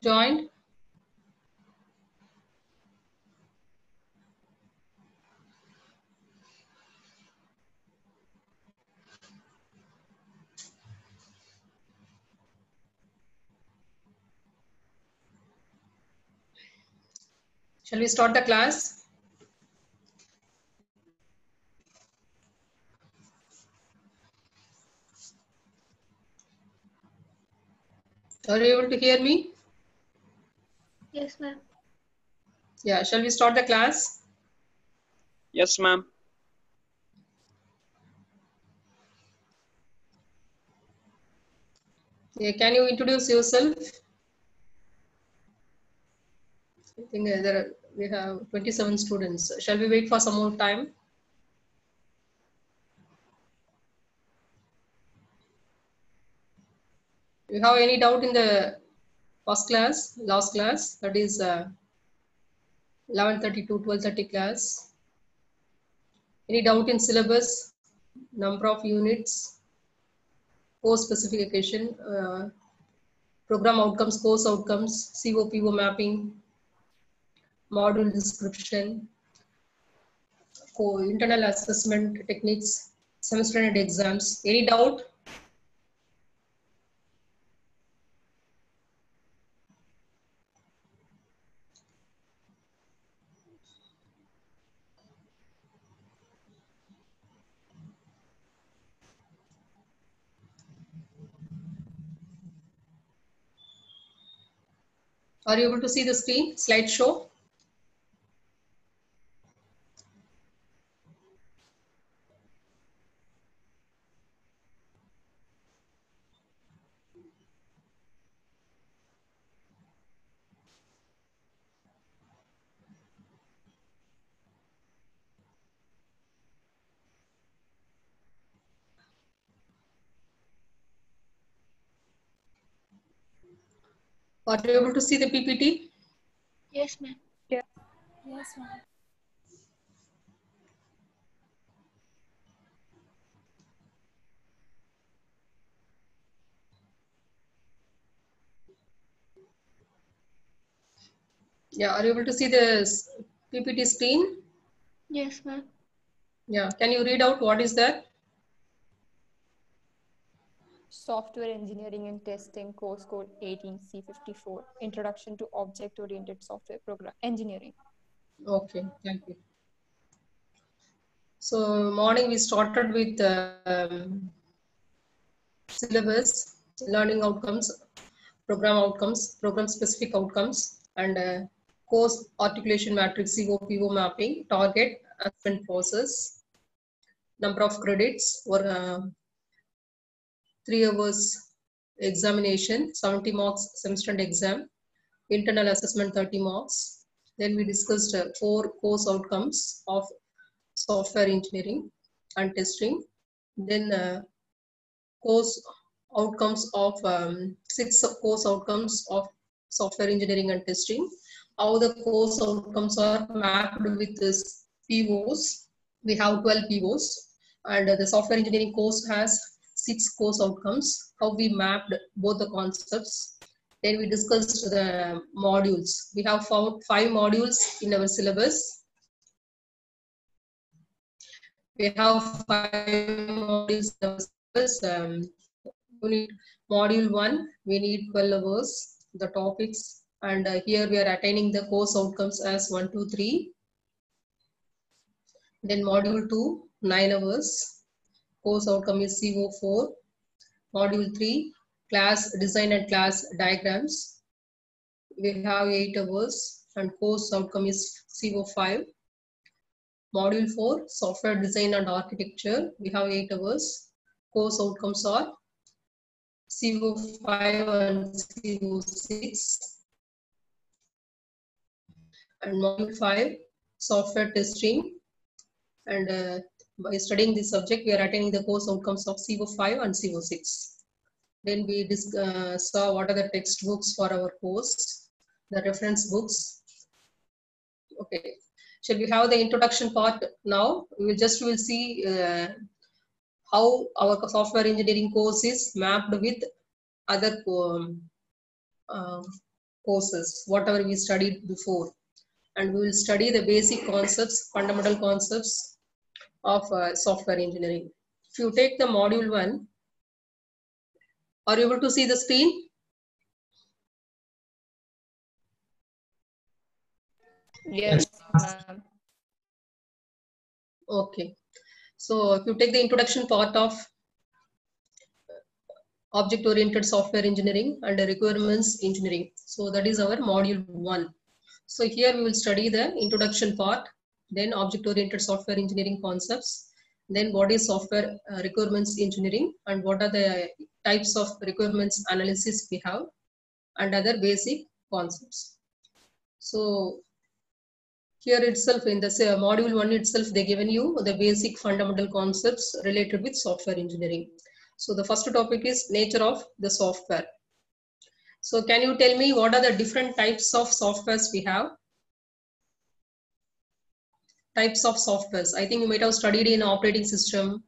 Joined? Shall we start the class? Are you able to hear me? Yes, ma'am. Yeah, shall we start the class? Yes, ma'am. Yeah, can you introduce yourself? I think we have 27 students. Shall we wait for some more time? You have any doubt in the first class, last class, that is 11:30 to 12:30 class? Any doubt in syllabus, number of units, course specification, program outcomes, course outcomes, COPO mapping, module description, internal assessment techniques, semester end exams? Any doubt? Are you able to see the screen, slideshow? Are you able to see the PPT? Yes, ma'am. Yes, ma'am. Yeah, are you able to see the PPT screen? Yes, ma'am. Yeah, can you read out what is that? Software Engineering and Testing, course code 18C54, Introduction to Object-Oriented Software Program Engineering. Okay, thank you. So morning we started with syllabus, learning outcomes, program specific outcomes, and course articulation matrix, COPO mapping, target, assessment process, number of credits, or 3 hours examination, 70 marks semester end exam, internal assessment 30 marks. Then we discussed 4 course outcomes of software engineering and testing. Then course outcomes of 6 course outcomes of software engineering and testing. How the course outcomes are mapped with this POs. We have 12 POs, and the software engineering course has 6 course outcomes. How we mapped both the concepts. Then we discussed the modules. We have found 5 modules in our syllabus. We have 5 modules in our syllabus. Unit module 1, we need 12 hours, the topics, and here we are attaining the course outcomes as 1, 2, 3. Then module 2, 9 hours, course outcome is CO4. Module 3, class design and class diagrams, we have 8 hours, and course outcome is CO5. Module 4, software design and architecture, we have 8 hours, course outcomes are CO5 and CO6. And module 5, software testing. And by studying this subject, we are attaining the course outcomes of CO5 and CO6. Then we saw what are the textbooks for our course, the reference books. Okay, shall we have the introduction part now? We will see how our software engineering course is mapped with other courses, whatever we studied before. And we will study the basic concepts, fundamental concepts of software engineering. If you take the module 1, are you able to see the screen? Yes, ma'am. Okay. So if you take the introduction part of object-oriented software engineering and requirements engineering. So that is our module 1. So here we will study the introduction part, then object-oriented software engineering concepts, then what is software requirements engineering and what are the types of requirements analysis we have and other basic concepts. So here itself in the module 1 itself, they given you the basic fundamental concepts related with software engineering. So the first topic is nature of the software. So can you tell me what are the different types of softwares we have? Types of softwares. I think you might have studied in operating system,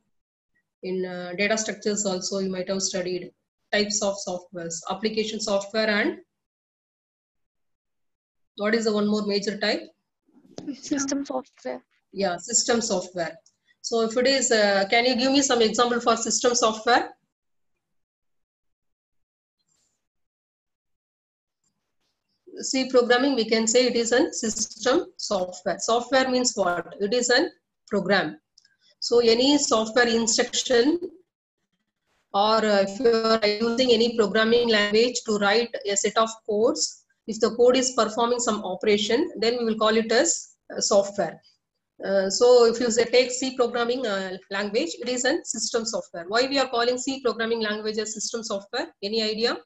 in data structures also you might have studied types of softwares, application software, and what is the one more major type? System software. Yeah, system software. So if it is, can you give me some example for system software? C programming, we can say it is a system software. Software means what? It is a program. So any software instruction, or if you are using any programming language to write a set of codes, if the code is performing some operation, then we will call it as software. So if you say take C programming language, it is a system software. Why we are calling C programming language as system software? Any idea?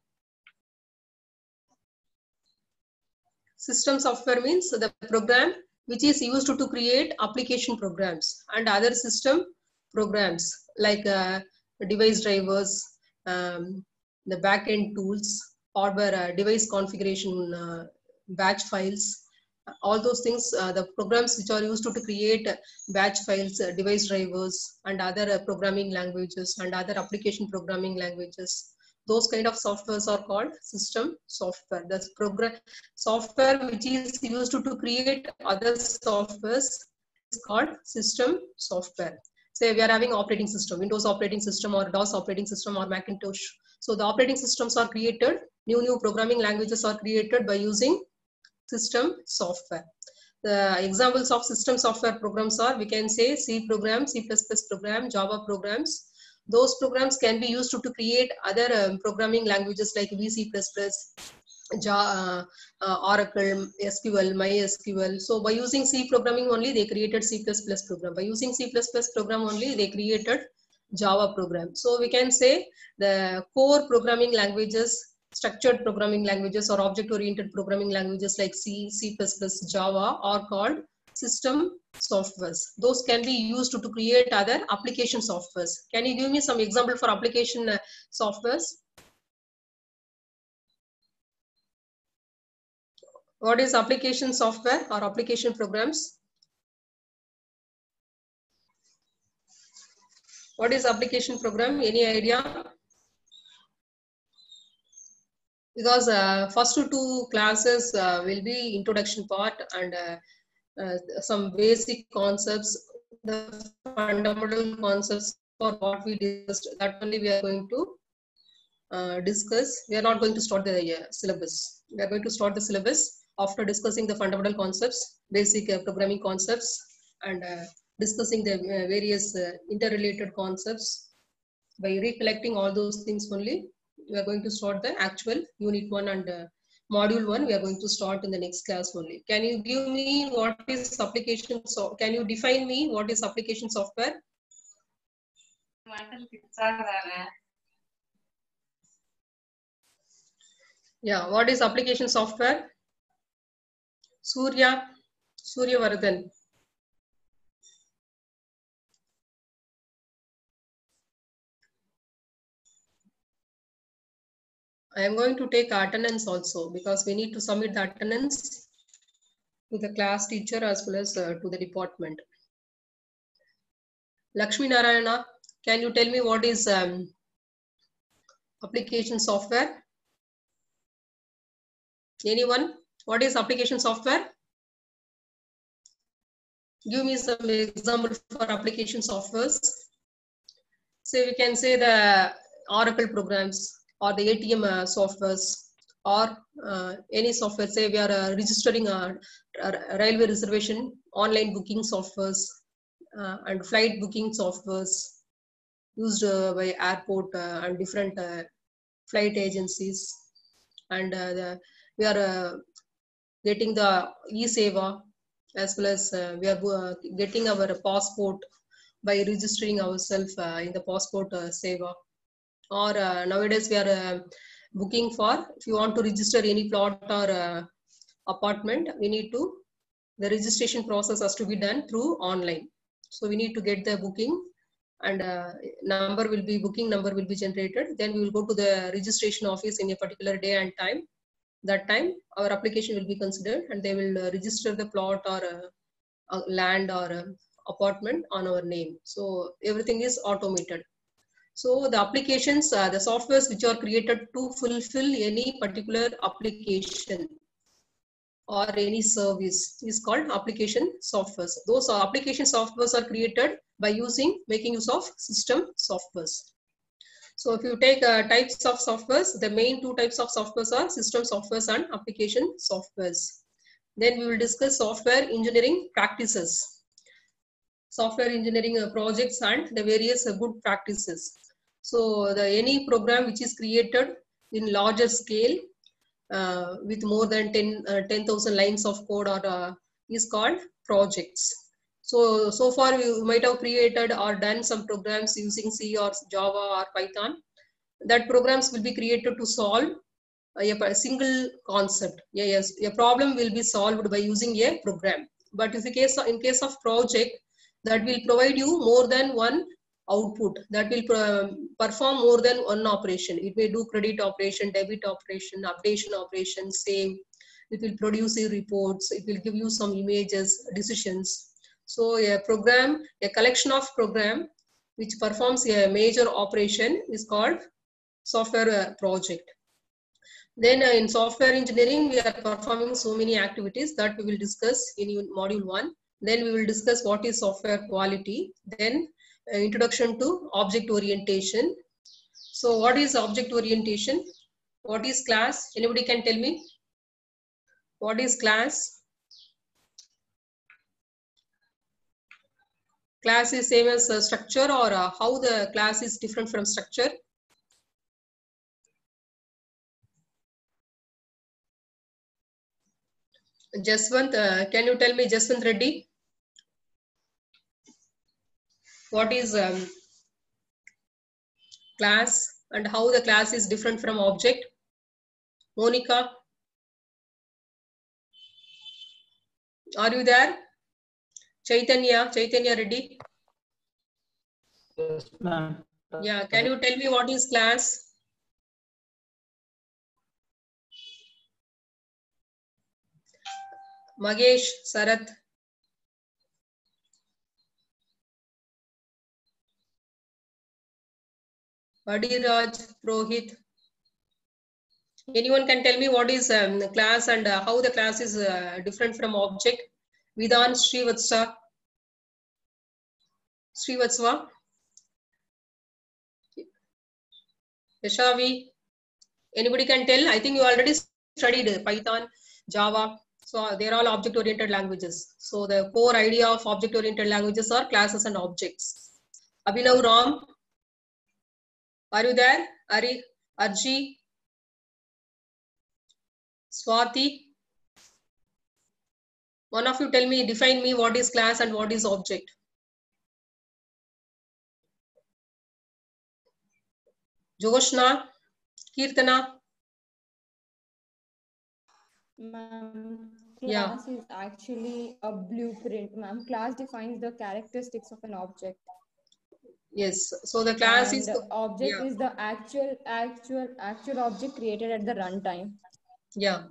System software means the program which is used to create application programs and other system programs like device drivers, the backend tools, hardware device configuration, batch files, all those things, the programs which are used to create batch files, device drivers, and other programming languages and other application programming languages. Those kind of softwares are called system software. That's program software which is used to create other softwares is called system software. Say we are having operating system, Windows operating system or DOS operating system or Macintosh. So the operating systems are created, new programming languages are created by using system software. The examples of system software programs are, we can say C program, C++ program, Java programs. Those programs can be used to create other programming languages like VC++, Oracle, SQL, MySQL. So by using C programming only, they created C++ program. By using C++ program only, they created Java program. So we can say the core programming languages, structured programming languages or object-oriented programming languages like C, C++, Java are called system softwares. Those can be used to create other application softwares. Can you give me some example for application softwares? What is application software or application programs? What is application program? Any idea? Because first two classes will be introduction part and some basic concepts, the fundamental concepts for what we discussed. That only we are going to discuss. We are not going to start the syllabus. We are going to start the syllabus after discussing the fundamental concepts, basic programming concepts, and discussing the various interrelated concepts. By recollecting all those things only, we are going to start the actual unit 1 and module 1. We are going to start in the next class only. Can you give me what is application? So can you define me what is application software? Yeah, what is application software? Surya Vardhan. I am going to take attendance also because we need to submit the attendance to the class teacher as well as to the department. Lakshmi Narayana, can you tell me what is application software? Anyone? What is application software? Give me some example for application softwares. So we can say the Oracle programs or the ATM softwares or any software. Say we are registering a railway reservation, online booking softwares and flight booking softwares used by airport and different flight agencies. And we are getting the e-seva, as well as we are getting our passport by registering ourselves in the passport seva. Or nowadays we are booking for, if you want to register any plot or apartment, we need to, the registration process has to be done through online. So we need to get the booking, and booking number will be generated. Then we will go to the registration office in a particular day and time. That time our application will be considered, and they will register the plot or land or apartment on our name. So everything is automated. So the applications, the softwares which are created to fulfill any particular application or any service is called application softwares. Those application softwares are created by making use of system softwares. So if you take types of softwares, the main two types of softwares are system softwares and application softwares. Then we will discuss software engineering practices, software engineering projects and the various good practices. So any program which is created in larger scale with more than 10,000 lines of code or is called projects. So far you might have created or done some programs using C or Java or Python. That programs will be created to solve a single concept. Yes, a problem will be solved by using a program. But in case of project, that will provide you more than one output, that will perform more than one operation. It may do credit operation, debit operation, updation operation, save. It will produce reports. It will give you some images, decisions. So a program, a collection of program which performs a major operation is called software project. Then in software engineering, we are performing so many activities that we will discuss in module 1. Then we will discuss what is software quality. Then introduction to object orientation. So what is object orientation? What is class? Anybody can tell me? What is class? Class is same as structure, or how the class is different from structure? Jaswant, can you tell me, Jaswant Reddy? What is class and how the class is different from object? Monica, are you there? Chaitanya Reddy? Yes, ma'am. Yeah, can you tell me what is class? Magesh, Sarath. Adiraj, Rohit. Anyone can tell me what is class and how the class is different from object? Vidhan, Srivatsva, Yashavi. Anybody can tell? I think you already studied Python, Java. So they're all object-oriented languages. So the core idea of object-oriented languages are classes and objects. Abhinav Ram, are you there? Ari, Arji, Swati. One of you tell me, define me what is class and what is object. Joshna, Kirtana. Ma'am, Yeah. class is actually a blueprint, ma'am. Class defines the characteristics of an object. Yes. So the class and is the object is the actual object created at the runtime. Yeah.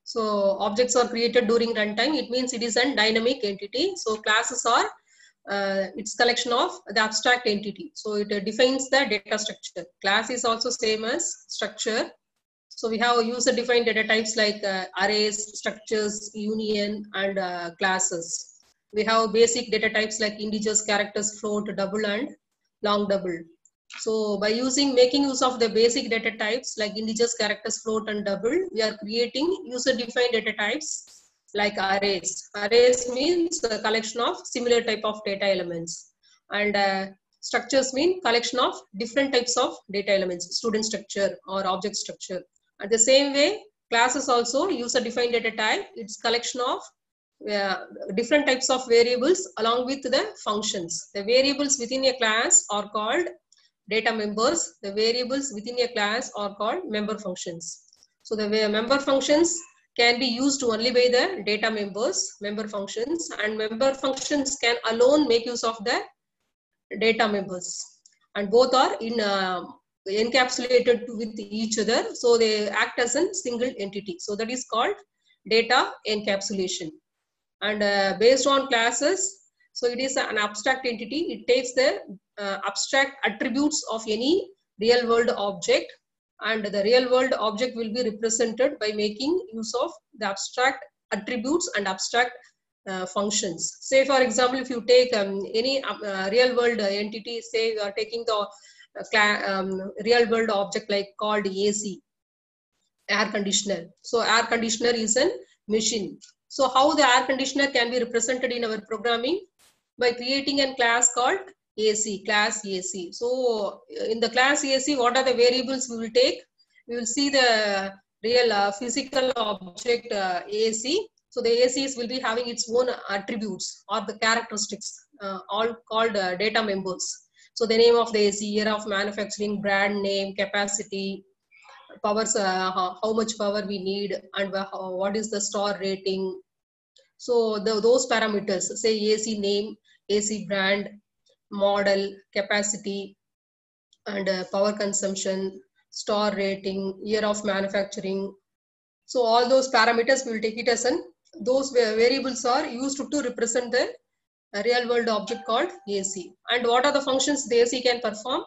So objects are created during runtime. It means it is a dynamic entity. So classes are its collection of the abstract entity. So it defines the data structure. Class is also same as structure. So we have user-defined data types like arrays, structures, union, and classes. We have basic data types like integers, characters, float, double, and long double. So by making use of the basic data types like integers, characters, float, and double, we are creating user-defined data types like arrays. Arrays means a collection of similar type of data elements, and structures mean collection of different types of data elements, student structure or object structure. At the same way, classes also user-defined data type. It's collection of different types of variables along with the functions. The variables within a class are called data members. The variables within a class are called member functions. So the member functions can be used only by the data members, member functions, and member functions can alone make use of the data members, and both are encapsulated with each other, so they act as a single entity. So that is called data encapsulation. And based on classes, so it is an abstract entity. It takes the abstract attributes of any real world object, and the real world object will be represented by making use of the abstract attributes and abstract functions. Say for example, if you take any real world entity, say you are taking the real world object like called AC, air conditioner. So air conditioner is a machine. So how the air conditioner can be represented in our programming? By creating a class called AC, class AC. So in the class AC, what are the variables we will take? We will see the real physical object AC. So the ACs will be having its own attributes or the characteristics, all called data members. So the name of the AC, year of manufacturing, brand name, capacity, powers, how much power we need, and what is the star rating. So those parameters, say AC name, AC brand, model, capacity, and power consumption, star rating, year of manufacturing. So all those parameters we will take it as those variables are used to represent the real world object called AC. And what are the functions the AC can perform?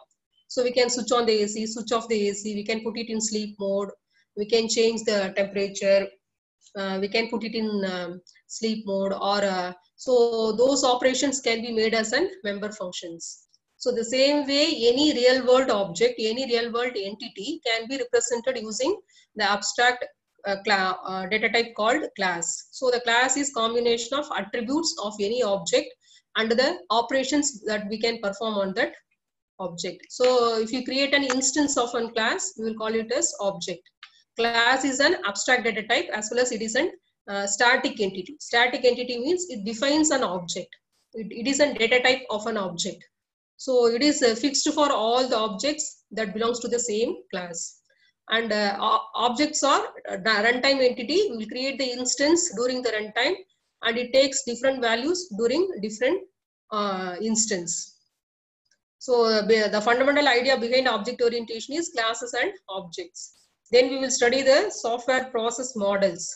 So we can switch on the AC, switch off the AC, we can put it in sleep mode, we can change the temperature, we can put it in sleep mode, or so those operations can be made as member functions. So the same way, any real world object, any real world entity can be represented using the abstract data type called class. So the class is combination of attributes of any object and the operations that we can perform on that object. So if you create an instance of one class, we will call it as object. Class is an abstract data type as well as it is an static entity. Static entity means it defines an object. It is a data type of an object. So it is fixed for all the objects that belongs to the same class. And objects are runtime entity. We will create the instance during the runtime, and it takes different values during different instance. So the fundamental idea behind object orientation is classes and objects. Then we will study the software process models.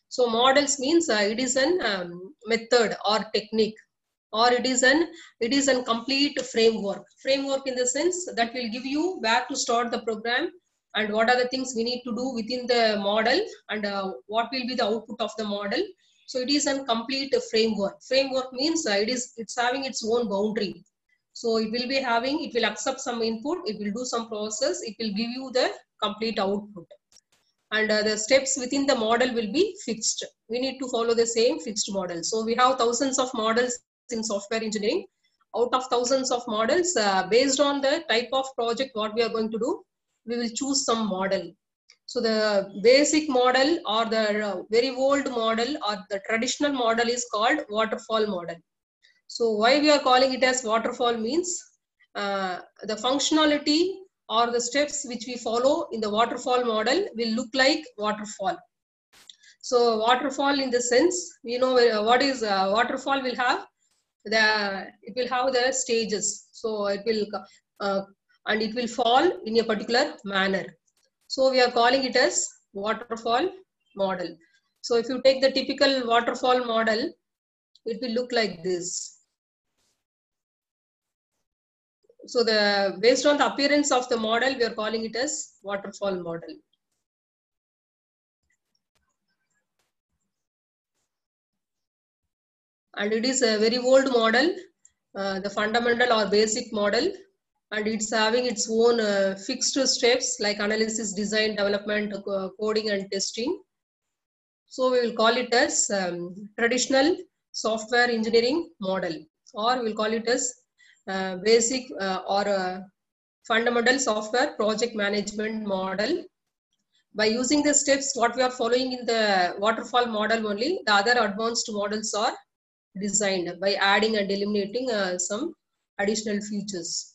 So models means it is a method or technique, or it is an complete framework. Framework in the sense that will give you where to start the program and what are the things we need to do within the model, and what will be the output of the model. So it is a complete framework. Framework means it's having its own boundary. So it will accept some input, it will do some process, it will give you the complete output. And the steps within the model will be fixed. We need to follow the same fixed model. So we have thousands of models in software engineering. Out of thousands of models, based on the type of project what we are going to do, we will choose some model. So the basic model or the very old model or the traditional model is called waterfall model. So why we are calling it as waterfall means the functionality or the steps which we follow in the waterfall model will look like waterfall. So waterfall in the sense, we know what is waterfall will have the stages. So it will and it will fall in a particular manner. So we are calling it as waterfall model. So if you take the typical waterfall model, it will look like this. So based on the appearance of the model, we are calling it as waterfall model. and it is a very old model, the fundamental or basic model, and it's having its own fixed steps like analysis, design, development, coding and testing. So we will call it as traditional software engineering model, or we'll call it as basic or fundamental software project management model. By using the steps what we are following in the waterfall model only, the other advanced models are designed by adding and eliminating some additional features.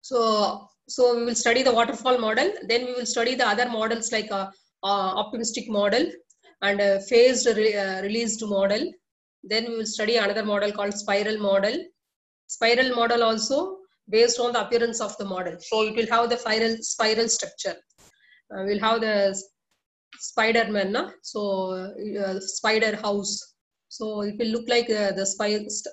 So we will study the waterfall model, then we will study the other models like optimistic model and phased released model. Then we will study another model called spiral model. Spiral model also based on the appearance of the model. So it will have the spiral structure. We'll have the Spider-Man, so spider house. So it will look like the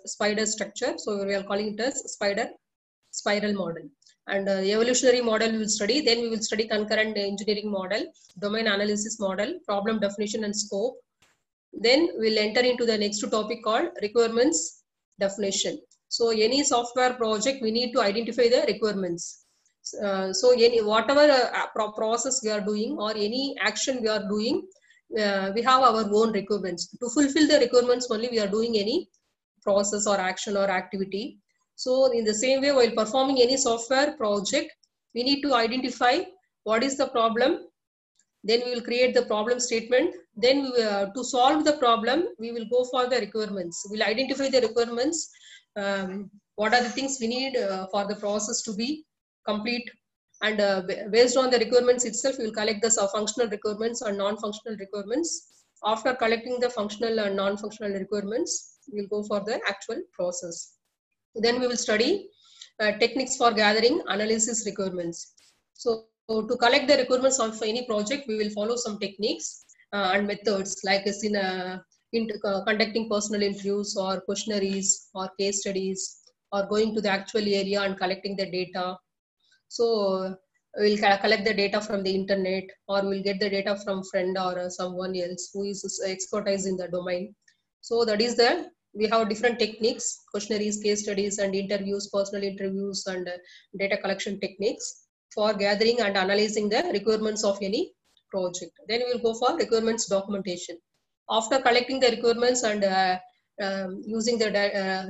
spider structure. So we are calling it as spiral model. And evolutionary model we will study. Then we will study concurrent engineering model, domain analysis model, problem definition and scope. Then we'll enter into the next topic called requirements definition. So any software project, we need to identify the requirements. So whatever process we are doing or any action we are doing, we have our own requirements. To fulfill the requirements only we are doing any process or action or activity. So in the same way, while performing any software project, we need to identify what is the problem. Then we will create the problem statement. Then to solve the problem, we will go for the requirements. We'll identify the requirements. What are the things we need for the process to be complete, and based on the requirements itself, we will collect the functional requirements and non-functional requirements. After collecting the functional and non-functional requirements, we will go for the actual process. Then we will study techniques for gathering analysis requirements. So to collect the requirements of any project, we will follow some techniques and methods like in conducting personal interviews or questionnaires or case studies, or going to the actual area and collecting the data. So we'll collect the data from the internet, or we'll get the data from friend or someone else who is expertise in the domain. So that is we have different techniques: questionnaires, case studies and interviews, personal interviews and data collection techniques for gathering and analyzing the requirements of any project. Then we will go for requirements documentation. After collecting the requirements and using the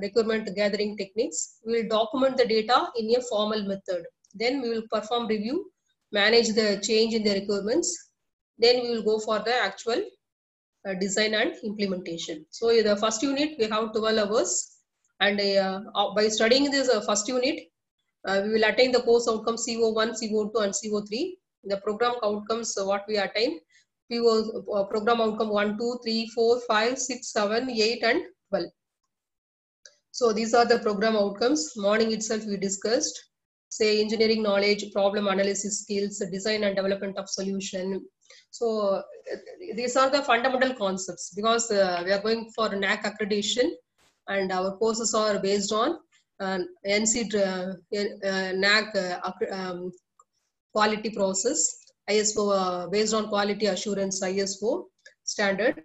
requirement gathering techniques, we will document the data in a formal method. Then we will perform review, manage the change in the requirements. Then we will go for the actual design and implementation. So the first unit, we have 12 hours. And by studying this first unit, we will attain the course outcomes CO1, CO2 and CO3. The program outcomes, what we attain, program outcome 1, 2, 3, 4, 5, 6, 7, 8 and 12. So these are the program outcomes. Morning itself we discussed, say engineering knowledge, problem analysis skills, design and development of solution. So these are the fundamental concepts, because we are going for NAAC accreditation and our courses are based on NAAC quality process, ISO based on quality assurance ISO standard.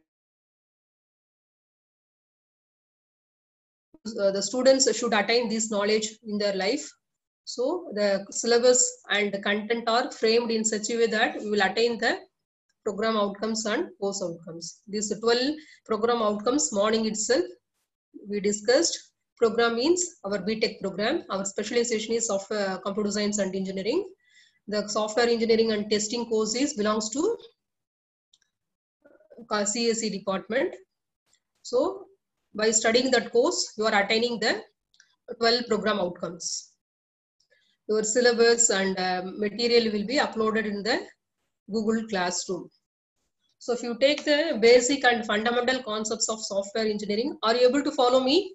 The students should attain this knowledge in their life. So the syllabus and the content are framed in such a way that we will attain the program outcomes and course outcomes. These 12 program outcomes, morning itself we discussed. Program means our BTech program. Our specialization is software, computer science and engineering. The software engineering and testing courses belongs to CSE department. So by studying that course, you are attaining the 12 program outcomes. Your syllabus and material will be uploaded in the Google Classroom. So if you take the basic and fundamental concepts of software engineering, are you able to follow me?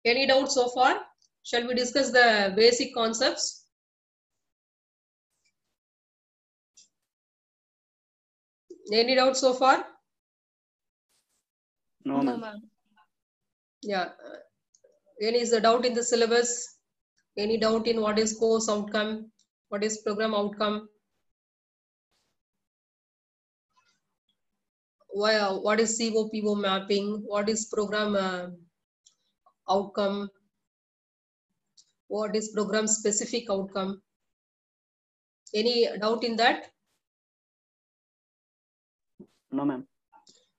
Any doubts so far? Shall we discuss the basic concepts? Any doubts so far? No, No, ma'am. ma'am. Yeah. Any is the doubt in the syllabus? Any doubt in what is course outcome? What is program outcome? what is COPO mapping, what is program outcome, what is program specific outcome. Any doubt in that? No, ma'am.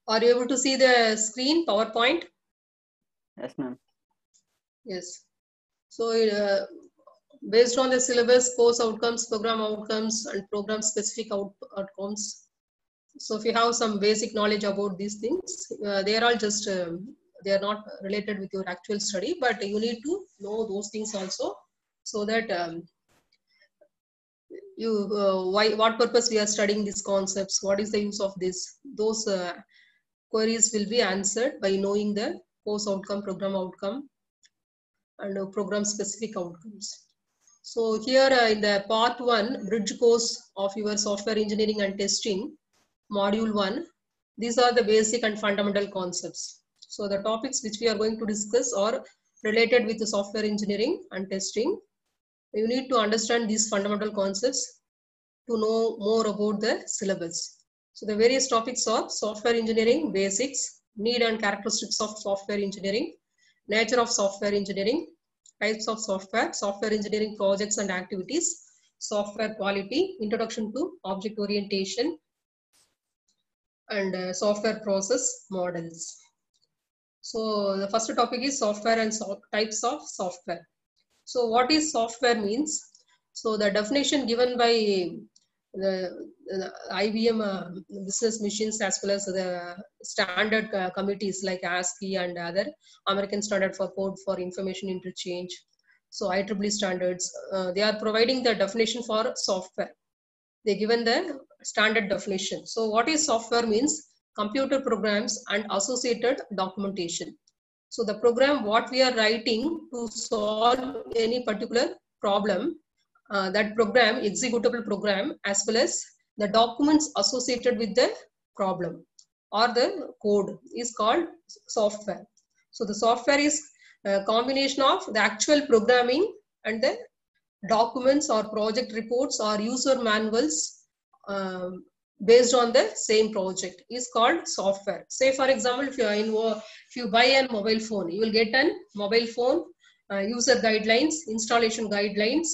Are you able to see the screen, PowerPoint? Yes, ma'am. Yes. So based on the syllabus, course outcomes, program outcomes, and program specific outcomes. So if you have some basic knowledge about these things, they are all just, they are not related with your actual study, but you need to know those things also, so that what purpose we are studying these concepts, what is the use of this, those queries will be answered by knowing the course outcome, program outcome, and program specific outcomes. So here in the part 1, bridge course of your software engineering and testing, module 1, these are the basic and fundamental concepts. So the topics which we are going to discuss are related with the software engineering and testing. You need to understand these fundamental concepts to know more about the syllabus. So the various topics are software engineering basics, need and characteristics of software engineering, nature of software engineering, types of software, software engineering projects and activities, software quality, introduction to object orientation, and software process models. So the first topic is software and types of software. So what is software means? So the definition given by the IBM business machines, as well as the standard committees like ASCII and other American Standard for Code for Information Interchange. So IEEE standards, they are providing the definition for software. They given the standard definition. So what is software means? Computer programs and associated documentation. So the program what we are writing to solve any particular problem, that program, executable program, as well as the documents associated with the problem or the code is called software. So the software is a combination of the actual programming and the documents or project reports or user manuals based on the same project is called software. Say for example, if you buy a mobile phone, you will get a mobile phone user guidelines, installation guidelines,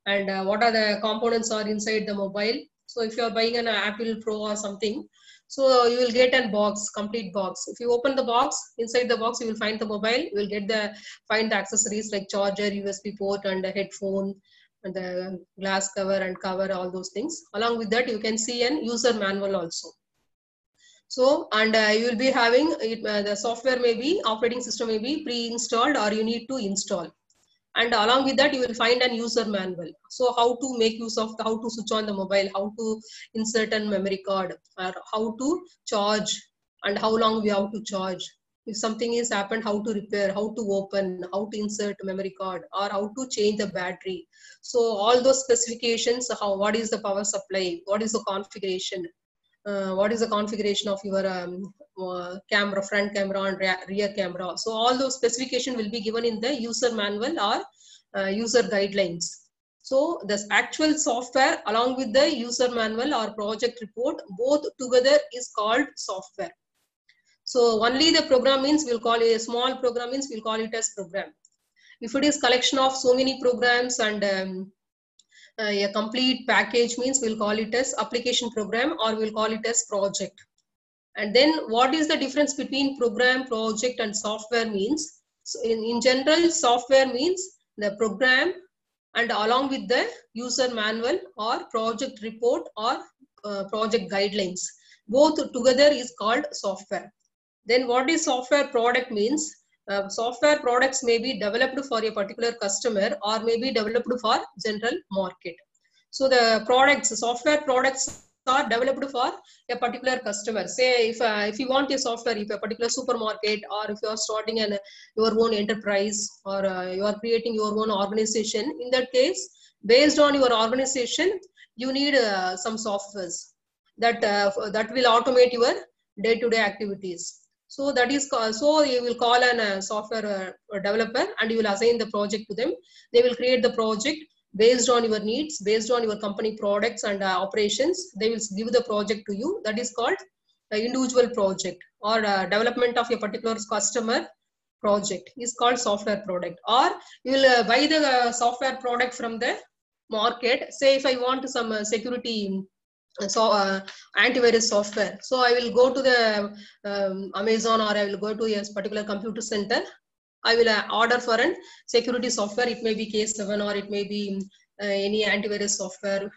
and what are the components are inside the mobile. So if you are buying an Apple Pro or something, so you will get a box, complete box. If you open the box, inside the box you will find the mobile, you will find the accessories like charger, USB port, and a headphone, and the glass cover and cover, all those things. Along with that, you can see an user manual also. So, and you will be having it, the software may be, operating system may be pre-installed or you need to install. And along with that, you will find an user manual. So how to make use of, how to switch on the mobile, how to insert a memory card, or how to charge, and how long we have to charge. If something is happened, how to repair, how to open, how to insert memory card, or how to change the battery. So all those specifications, what is the power supply, what is the configuration, what is the configuration of your camera, front camera and rear camera. So all those specifications will be given in the user manual or user guidelines. So this actual software along with the user manual or project report, both together is called software. So only the program means we'll call it a small program means we'll call it as program. If it is collection of so many programs and a complete package means we'll call it as application program or we'll call it as project. And then what is the difference between program, project and software means? So in general, software means the program and along with the user manual or project report or project guidelines. Both together is called software. Then what is software product means? Software products may be developed for a particular customer or may be developed for general market. So the products, software products are developed for a particular customer. Say if you want a software, if a particular supermarket or if you are starting your own enterprise or you are creating your own organization, in that case, based on your organization, you need some softwares that will automate your day-to-day activities. So that is so you will call an software developer and you will assign the project to them. They will create the project based on your needs, based on your company products and operations. They will give the project to you. That is called individual project or development of a particular customer project is called software product. Or you will buy the software product from the market. Say if I want some security antivirus software, so I will go to the Amazon, or I will go to a particular computer center. I will order for an security software. It may be K7 or it may be any antivirus software.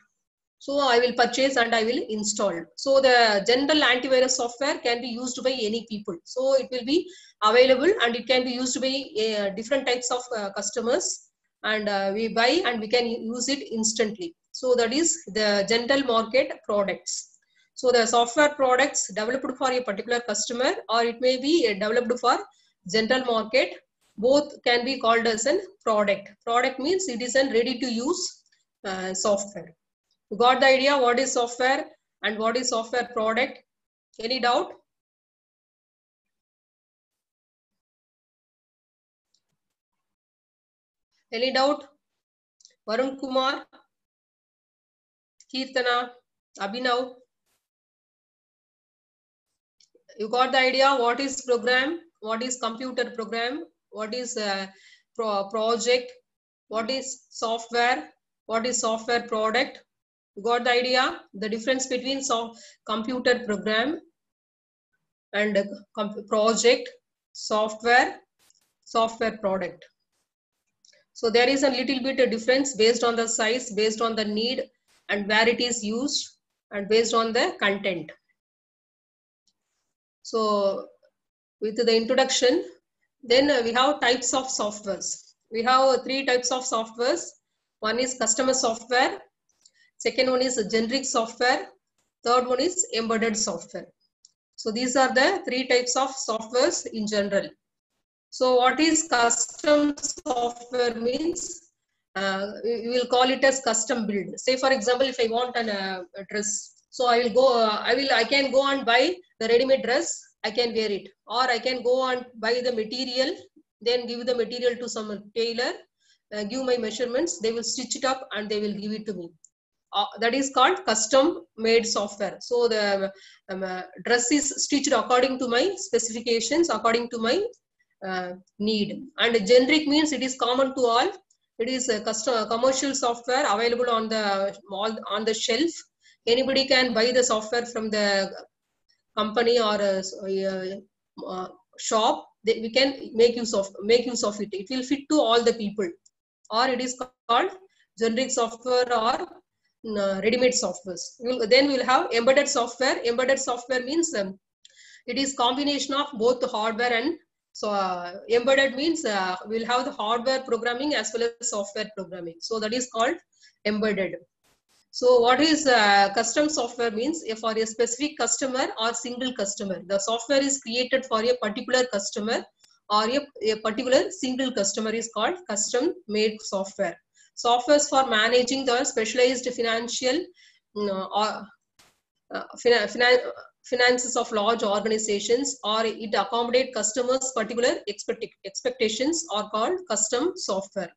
So I will purchase and I will install. So the general antivirus software can be used by any people. So it will be available and it can be used by different types of customers, and we buy and we can use it instantly. So that is the general market products. So the software products developed for a particular customer, or it may be developed for general market, both can be called as a product. Product means it is a ready to use software. You got the idea what is software and what is software product? Any doubt? Any doubt? Varun Kumar, Kirtana, Abhinav. You got the idea what is program, what is computer program, what is project, what is software, what is software product? You got the idea the difference between computer program and project, software product. So there is a little bit of difference based on the size, based on the need, and where it is used, and based on the content. So with the introduction, then we have types of softwares. We have 3 types of softwares. One is customer software, second one is generic software, third one is embedded software. So these are the 3 types of softwares in general. So what is custom software means? We will call it as custom build. Say for example, if I want a dress, so I will go. I can go and buy the ready-made dress. I can wear it, or I can go and buy the material, then give the material to some tailor, give my measurements. They will stitch it up and they will give it to me. That is called custom made software. So the dress is stitched according to my specifications, according to my need. And generic means it is common to all. It is a custom commercial software available on the shelf. Anybody can buy the software from the company or a shop. We can make use of it. It will fit to all the people. Or it is called generic software or ready-made softwares. Then we will have embedded software. Embedded software means it is combination of both the hardware and embedded means we'll have the hardware programming as well as software programming. So that is called embedded. So what is custom software means? For a specific customer or single customer, the software is created for a particular customer or a particular single customer is called custom made software. Softwares for managing the specialized financial finances of large organizations, or it accommodate customers' particular expectations, are called custom software.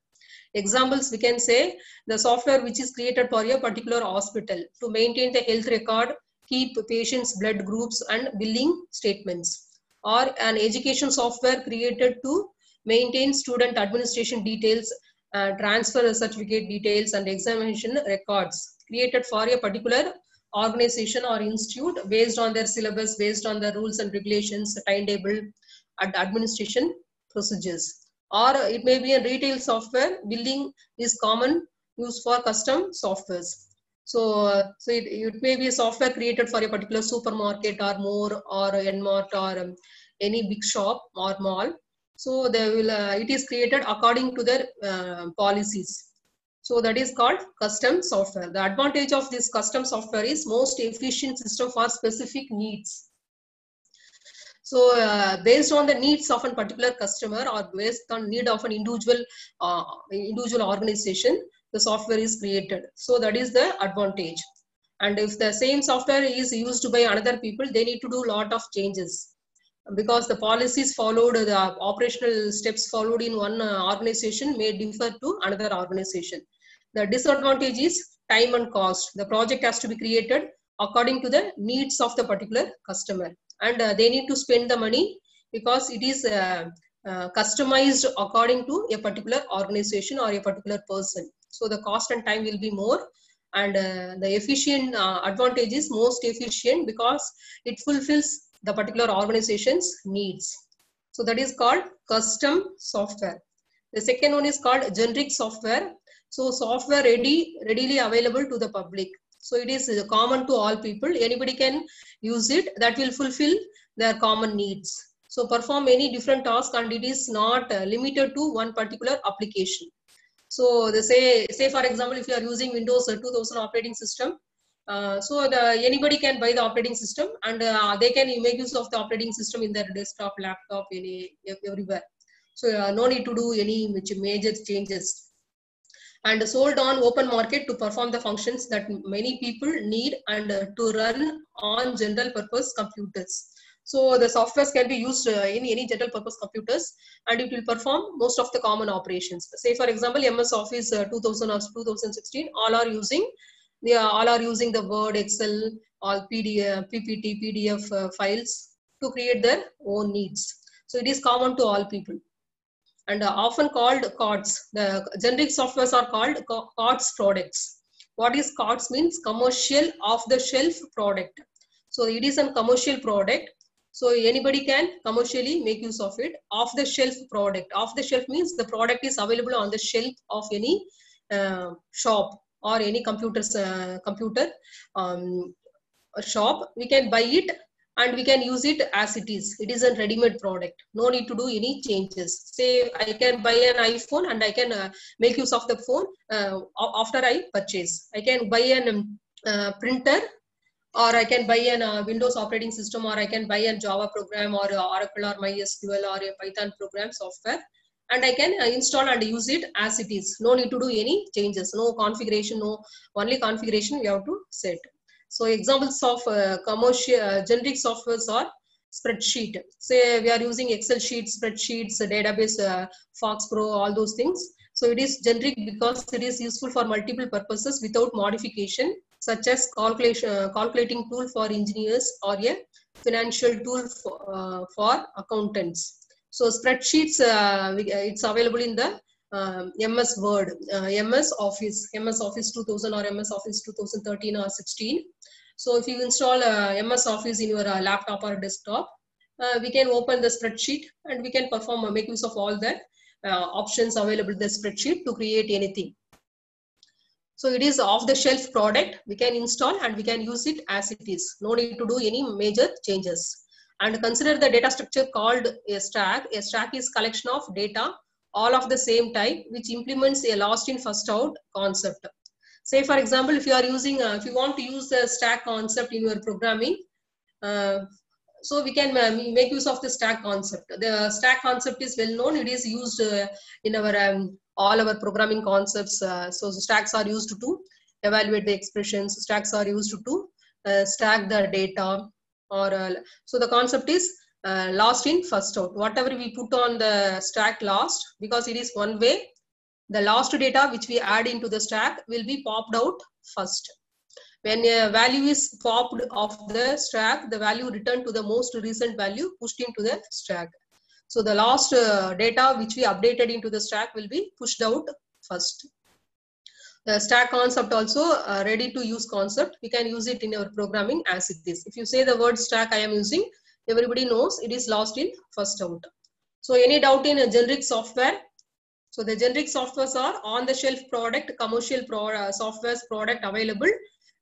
Examples we can say the software which is created for a particular hospital to maintain the health record, keep patients' blood groups and billing statements, or an education software created to maintain student administration details, transfer certificate details and examination records created for a particular organization or institute based on their syllabus, based on the rules and regulations, timetable and administration procedures. Or it may be a retail software. Billing is common use for custom softwares. So it may be a software created for a particular supermarket or more or Nmart or any big shop or mall. So they will it is created according to their policies. So that is called custom software. The advantage of this custom software is most efficient system for specific needs. So based on the needs of a particular customer or based on need of an individual organization, the software is created. So that is the advantage. And if the same software is used by another people, they need to do a lot of changes, because the policies followed, the operational steps followed in one organization may differ to another organization. The disadvantage is time and cost. The project has to be created according to the needs of the particular customer, and they need to spend the money because it is customized according to a particular organization or a particular person. So the cost and time will be more, and the efficient advantage is most efficient because it fulfills the particular organization's needs. So that is called custom software. The second one is called generic software. So software readily available to the public. So it is common to all people. Anybody can use it. That will fulfill their common needs. So perform any different task, and it is not limited to one particular application. So they say for example, if you are using Windows 2000 operating system, anybody can buy the operating system, and they can make use of the operating system in their desktop, laptop, everywhere. So no need to do any major changes. And sold on open market to perform the functions that many people need and to run on general purpose computers. So the softwares can be used in any general purpose computers, and it will perform most of the common operations. Say for example, MS Office 2000 or 2016, all are using the Word, Excel, all PDF, PPT, PDF files to create their own needs. So it is common to all people, and often called COTS. The generic softwares are called COTS products. What is COTS means? Commercial off-the-shelf product. So it is a commercial product. So anybody can commercially make use of it. Off-the-shelf product. Off-the-shelf means the product is available on the shelf of any shop or any computer shop. We can buy it and we can use it as it is. It is a ready-made product. No need to do any changes. Say I can buy an iPhone and I can make use of the phone after I purchase. I can buy a printer, or I can buy a Windows operating system, or I can buy a Java program, or Oracle, or MySQL, or a Python program software, and I can install and use it as it is. No need to do any changes, no configuration, only configuration we have to set. So examples of commercial generic softwares are spreadsheet. Say we are using Excel sheets, spreadsheets, database, Fox Pro, all those things. So it is generic because it is useful for multiple purposes without modification, such as calculating tool for engineers or a financial tool for accountants. So spreadsheets, it's available in the MS Word, MS Office 2000 or MS Office 2013 or 16. So if you install MS Office in your laptop or desktop, we can open the spreadsheet and we can make use of all the options available in the spreadsheet to create anything. So it is off-the-shelf product. We can install and we can use it as it is. No need to do any major changes. And consider the data structure called a stack. A stack is collection of data, all of the same type, which implements a last in first out concept. Say for example, if you are using, if you want to use the stack concept in your programming, so we can make use of the stack concept. The stack concept is well known. It is used in our all our programming concepts. So stacks are used to evaluate the expressions. Stacks are used to stack the data. So the concept is last in first out. Whatever we put on the stack last, because it is one way, the last data which we add into the stack will be popped out first. When a value is popped off the stack, the value returned to the most recent value pushed into the stack. So the last data which we updated into the stack will be pushed out first. The stack concept also ready to use concept. We can use it in our programming as it is. If you say the word stack I am using, everybody knows it is last in first out. So any doubt in a generic software? So the generic softwares are on the shelf product, commercial softwares product available.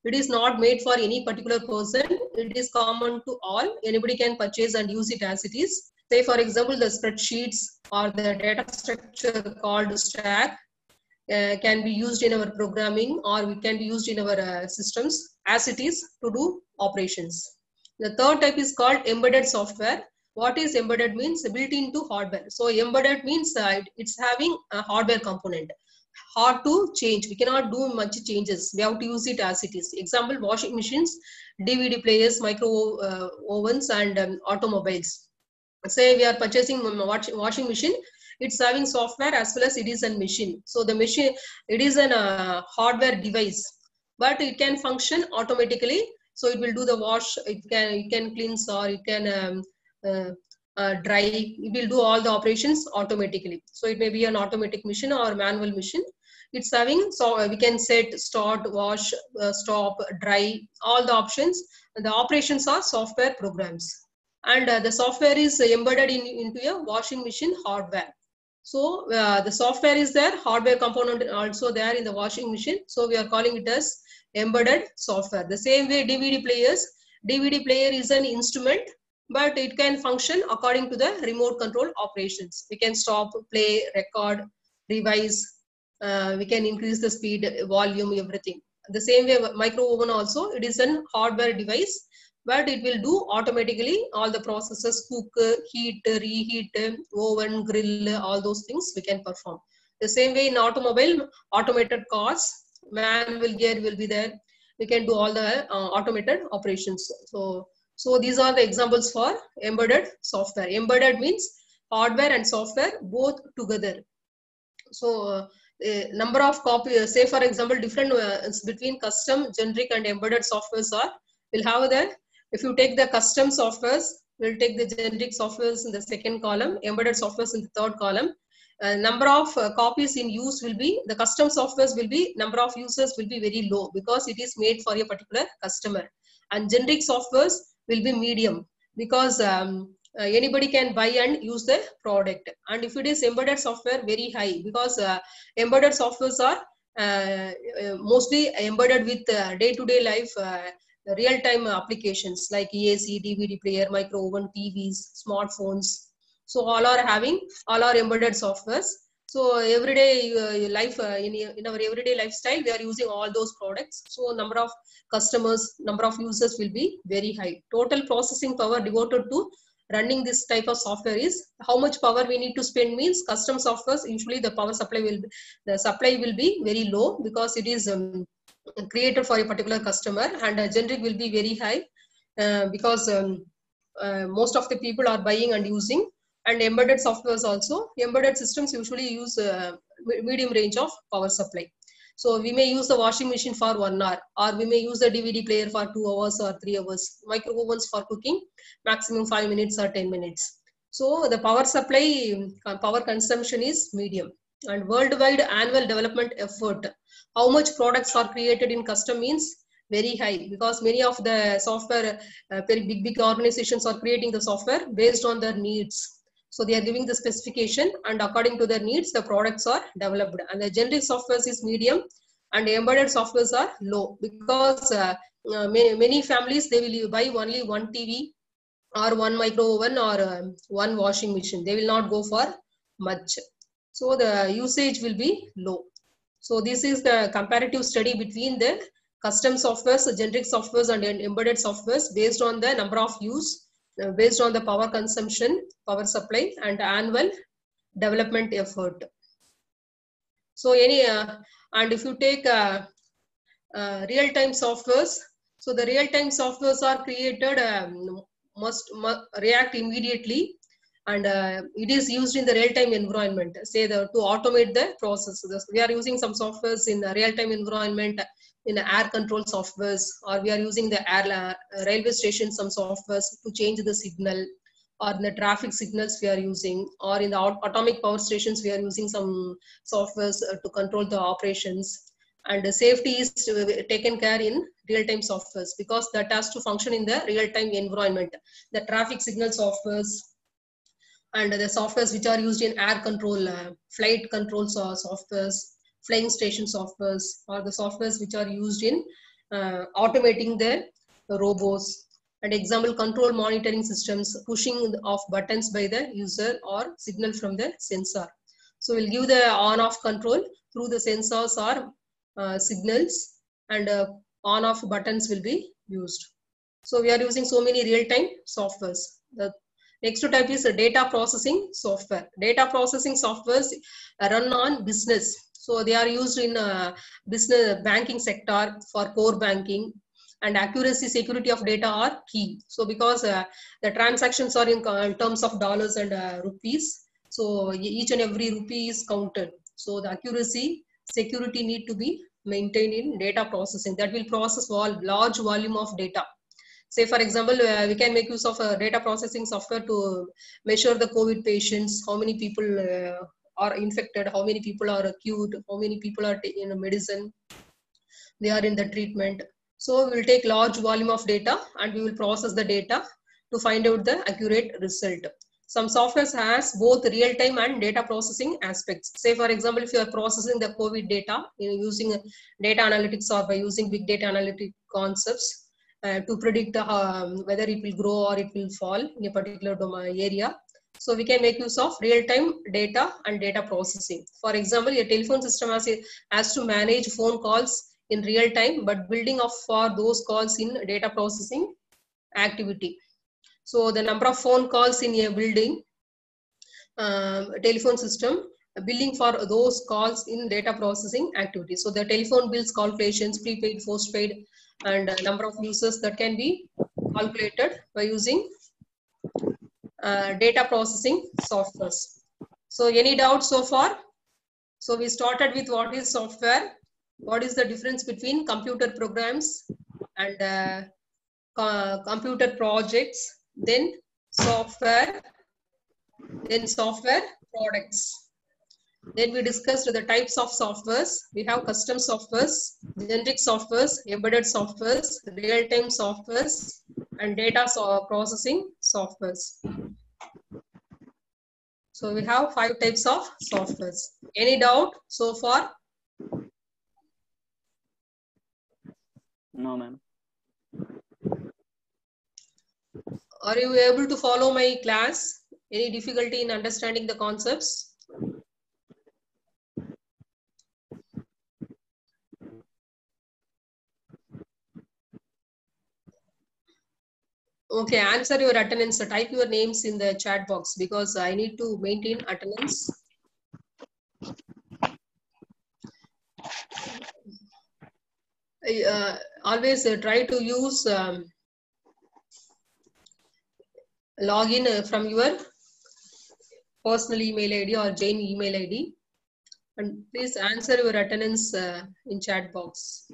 It is not made for any particular person. It is common to all. Anybody can purchase and use it as it is. Say for example, the spreadsheets or the data structure called stack can be used in our programming, or it can be used in our systems as it is to do operations. The third type is called embedded software. What is embedded means? Built into hardware. So embedded means it's having a hardware component. Hard to change. We cannot do much changes. We have to use it as it is. Example, washing machines, DVD players, micro ovens, and automobiles. Say we are purchasing washing machine. It's having software as well as it is a machine. So the machine, it is a hardware device, but it can function automatically. So it will do the wash. It can cleanse, or it can dry. It will do all the operations automatically. So it may be an automatic machine or manual machine. It's having, so we can set start, wash, stop, dry, all the options. The operations are software programs, and the software is embedded into a washing machine hardware. So the software is there, hardware component also there in the washing machine. So we are calling it as embedded software. The same way DVD player is an instrument, but it can function according to the remote control operations. We can stop, play, record, revise. We can increase the speed, volume, everything. The same way micro oven also, it is an hardware device, but it will do automatically all the processes: cook, heat, reheat, oven, grill, all those things we can perform. The same way in automobile, automated cars, manual gear will be there. We can do all the automated operations. So these are the examples for embedded software. Embedded means hardware and software both together. So number of copies, say for example, different between custom, generic and embedded softwares are, we'll have the, if you take the custom softwares, we'll take the generic softwares in the second column, embedded softwares in the third column. Number of copies in use will be, the custom softwares will be, number of users will be very low because it is made for a particular customer. And generic softwares will be medium because anybody can buy and use the product. And if it is embedded software, very high, because embedded softwares are mostly embedded with day-to-day life real-time applications like EAC, DVD player, micro oven, TVs, smartphones. So all are embedded softwares. So everyday life, in our everyday lifestyle, we are using all those products. So number of customers, number of users will be very high. Total processing power devoted to running this type of software is, how much power we need to spend means, custom softwares usually the power supply will be very low because it is created for a particular customer, and generic will be very high because most of the people are buying and using. And embedded softwares also, embedded systems usually use medium range of power supply. So we may use the washing machine for 1 hour, or we may use the DVD player for 2 hours or 3 hours. Micro ovens for cooking, maximum 5 minutes or 10 minutes. So the power supply, power consumption is medium. And worldwide annual development effort, how much products are created in custom means very high, because many of the software, very big organizations are creating the software based on their needs. So they are giving the specification, and according to their needs, the products are developed. And the generic softwares is medium, and embedded softwares are low, because many families, they will buy only one TV or one micro oven or one washing machine. They will not go for much. So the usage will be low. So this is the comparative study between the custom softwares, generic softwares and embedded softwares based on the number of use, based on the power consumption, power supply and annual development effort. So and if you take real-time softwares, so the real-time softwares are created, must react immediately, and it is used in the real-time environment, say to automate the process. We are using some softwares in the real-time environment, in the air control softwares, or we are using the railway station, some softwares to change the signal, or in the traffic signals we are using, or in the atomic power stations we are using some softwares to control the operations. And the safety is taken care in real-time softwares, because that has to function in the real-time environment. The traffic signal softwares and the softwares which are used in air control, flight control softwares, flying station softwares, or the softwares which are used in automating the robots. And example, control monitoring systems, pushing of buttons by the user or signal from the sensor. So we'll give the on-off control through the sensors or signals, and on-off buttons will be used. So we are using so many real-time softwares. The next type is data processing software. Data processing softwares run on business. So they are used in business banking sector for core banking, and accuracy, security of data are key. So because the transactions are in terms of dollars and rupees, so each and every rupee is counted. So the accuracy, security need to be maintained in data processing that will process large volume of data. Say, for example, we can make use of a data processing software to measure the COVID patients, how many people are infected, how many people are acute, how many people are taking medicine, they are in the treatment. So we will take large volume of data and we will process the data to find out the accurate result. Some softwares has both real-time and data processing aspects. Say, for example, if you are processing the COVID data using data analytics or by using big data analytic concepts to predict whether it will grow or it will fall in a particular area. So we can make use of real-time data and data processing. For example, your telephone system has to manage phone calls in real time, but building of for those calls in data processing activity. So the number of phone calls in a building telephone system, billing for those calls in data processing activity. So the telephone bills calculations, prepaid, postpaid, and number of users that can be calculated by using data processing softwares. So any doubts so far? So we started with what is software, what is the difference between computer programs and computer projects, then software products. Then we discussed the types of softwares. We have custom softwares, generic softwares, embedded softwares, real-time softwares, and data processing softwares. So we have 5 types of softwares. Any doubt so far? No, ma'am. Are you able to follow my class? Any difficulty in understanding the concepts? Okay, answer your attendance. Type your names in the chat box because I need to maintain attendance. Always try to use login from your personal email ID or Jane email ID, and please answer your attendance in chat box.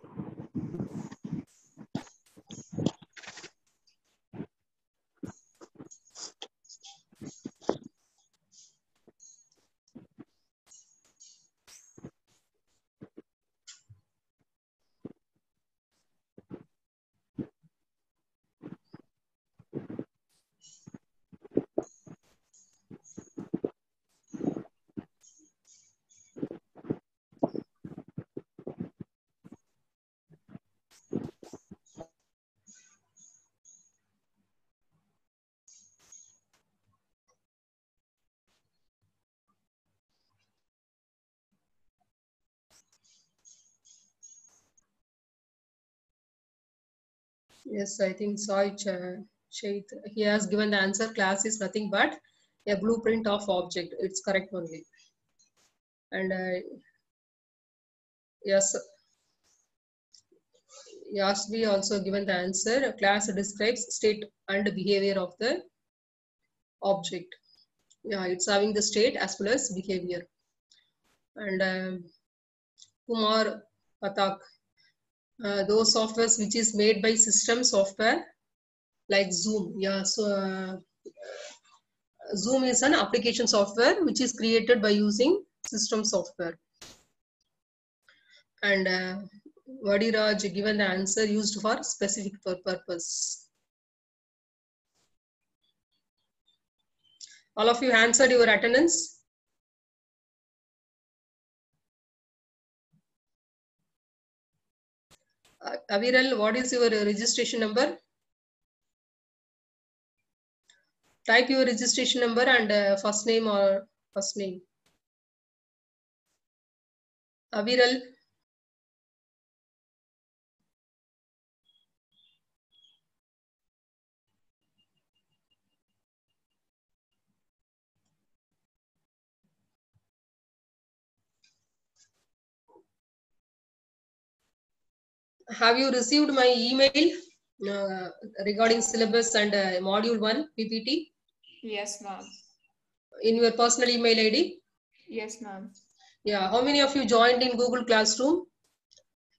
Yes, I think Sai Shait, he has given the answer. Class is nothing but a blueprint of object. It's correct only. And yes, Yasvi also given the answer. A class describes state and behavior of the object. Yeah, it's having the state as well as behavior. And Kumar Patak, those softwares which is made by system software like Zoom. Yeah, so Zoom is an application software which is created by using system software. And Vadiraj given the answer used for specific purpose. All of you answered your attendance. Aviral, what is your registration number? Type your registration number and first name or first name. Aviral. Have you received my email regarding syllabus and module 1 PPT? Yes, ma'am. In your personal email ID? Yes, ma'am. Yeah. How many of you joined in Google Classroom?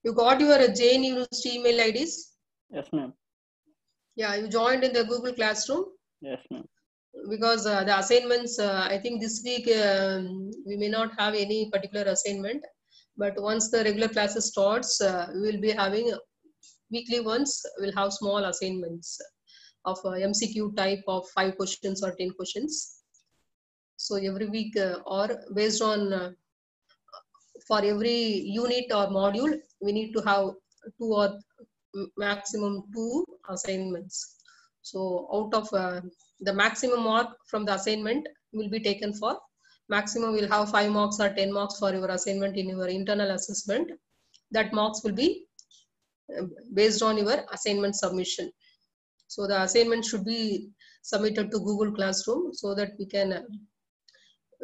You got your Jain University email IDs? Yes, ma'am. Yeah, you joined in the Google Classroom? Yes, ma'am. Because the assignments, I think this week we may not have any particular assignment, but once the regular classes starts, we will be having weekly ones. We'll have small assignments of MCQ type of 5 questions or 10 questions. So every week or based on for every unit or module, we need to have 2 or maximum 2 assignments. So out of the maximum mark from the assignment will be taken for maximum will have 5 marks or 10 marks for your assignment in your internal assessment. That marks will be based on your assignment submission. So the assignment should be submitted to Google Classroom so that we can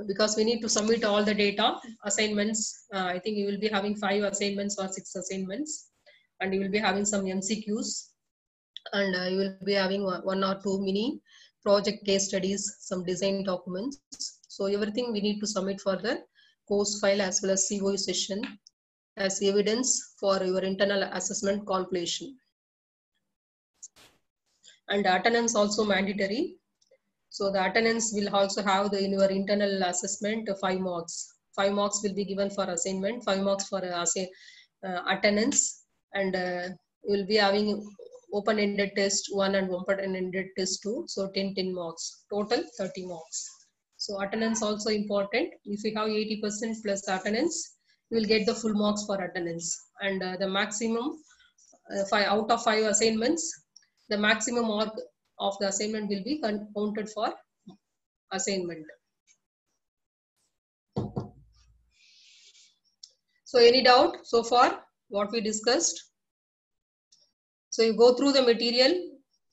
because we need to submit all the data assignments. I think you will be having 5 assignments or 6 assignments, and you will be having some MCQs, and you will be having 1 or 2 mini project case studies, some design documents. So everything we need to submit for the course file as well as COE session as evidence for your internal assessment completion. And attendance also mandatory. So the attendance will also have in your internal assessment 5 marks. 5 marks will be given for assignment, 5 marks for attendance, and you will be having open-ended test 1 and open-ended test 2. So 10 marks, total 30 marks. So attendance also important. If you have 80% plus attendance, you will get the full marks for attendance. And the maximum 5 out of 5 assignments, the maximum mark of the assignment will be counted for assignment. So any doubt so far what we discussed? So you go through the material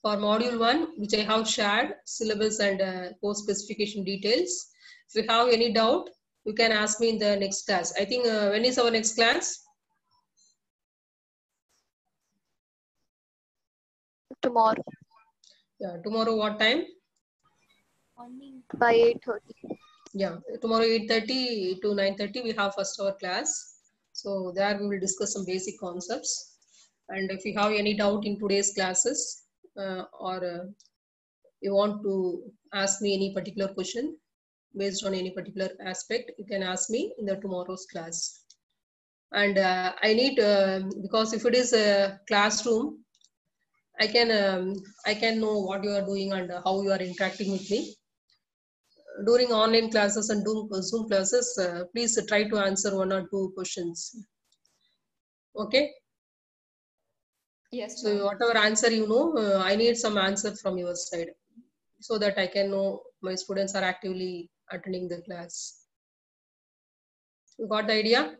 for module 1, which I have shared, syllabus and course specification details. If you have any doubt, you can ask me in the next class. I think when is our next class? Tomorrow Yeah, tomorrow what time? by 8:30. Yeah, tomorrow 8:30 to 9:30 we have first hour class. So there we will discuss some basic concepts. And if you have any doubt in today's classes or you want to ask me any particular question based on any particular aspect, you can ask me in the tomorrow's class. And I need, because if it is a classroom, I can know what you are doing and how you are interacting with me. During online classes and Zoom classes, please try to answer 1 or 2 questions. Okay? Yes, So ma'am. whatever answer you know, I need some answer from your side so that I can know my students are actively attending the class. You got the idea?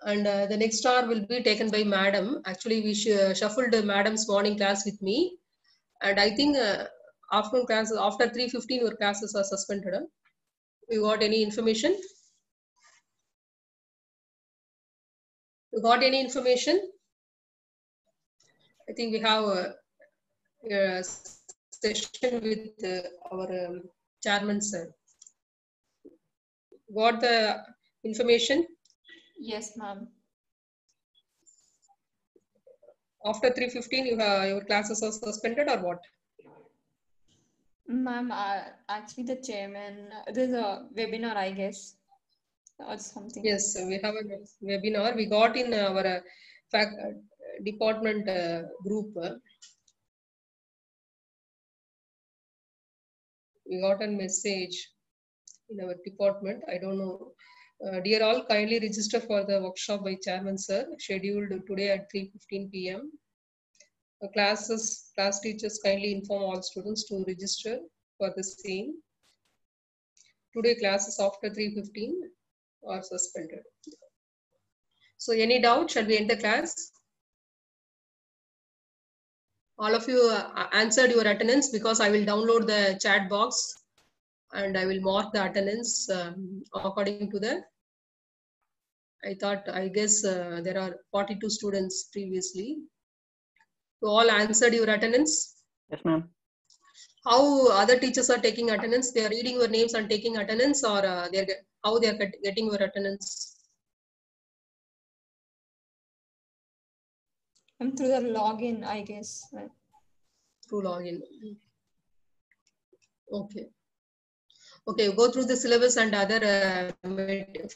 And the next hour will be taken by madam. Actually, we shuffled madam's morning class with me. And I think afternoon classes, after 3:15, your classes are suspended. Huh? You got any information? You got any information? I think we have a session with our chairman, sir. Got the information? Yes, ma'am. After 3:15, your classes are suspended or what? Ma'am, actually the chairman, there's a webinar, I guess, or something. Yes, we have a webinar. We got in our department group. We got a message in our department. I don't know. Dear all, kindly register for the workshop by Chairman Sir, scheduled today at 3:15 p.m. Class teachers kindly inform all students to register for the same. Today classes after 3:15 are suspended. So any doubt, shall we end the class? All of you answered your attendance because I will download the chat box and I will mark the attendance according to the, I guess there are 42 students previously. So all answered your attendance? Yes, ma'am. How other teachers are taking attendance? They are reading your names and taking attendance, or how they are getting your attendance? I'm through the login, I guess. Through login. Okay. Okay, go through the syllabus and other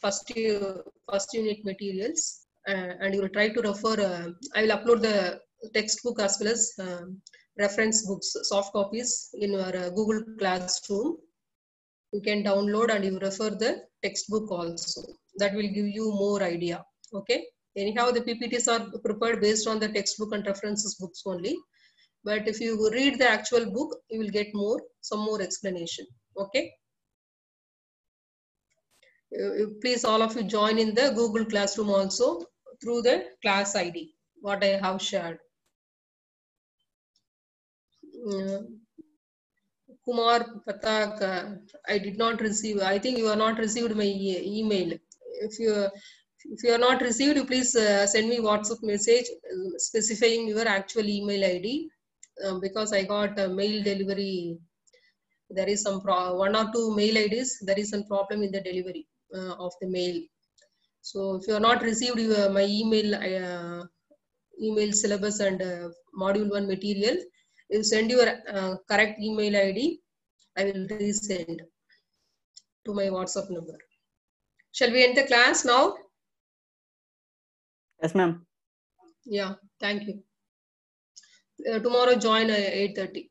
first unit materials, and you will try to refer. I will upload the textbook as well as reference books, soft copies in your Google Classroom. You can download and you refer the textbook also. That will give you more idea. Okay. Anyhow, the PPTs are prepared based on the textbook and references books only. But if you read the actual book, you will get some more explanation. Okay. Please all of you join in the Google Classroom also through the class ID, what I have shared. Kumar Patak, I did not receive. I think you have not received my email. If you are not received, you please send me WhatsApp message specifying your actual email ID, because I got a mail delivery. There is some one or two mail IDs. There is some problem in the delivery of the mail. So if you are not received my email, email syllabus and module 1 material, you send your correct email ID. I will resend to my WhatsApp number. Shall we end the class now? Yes, ma'am. Yeah, thank you. Tomorrow join 8:30.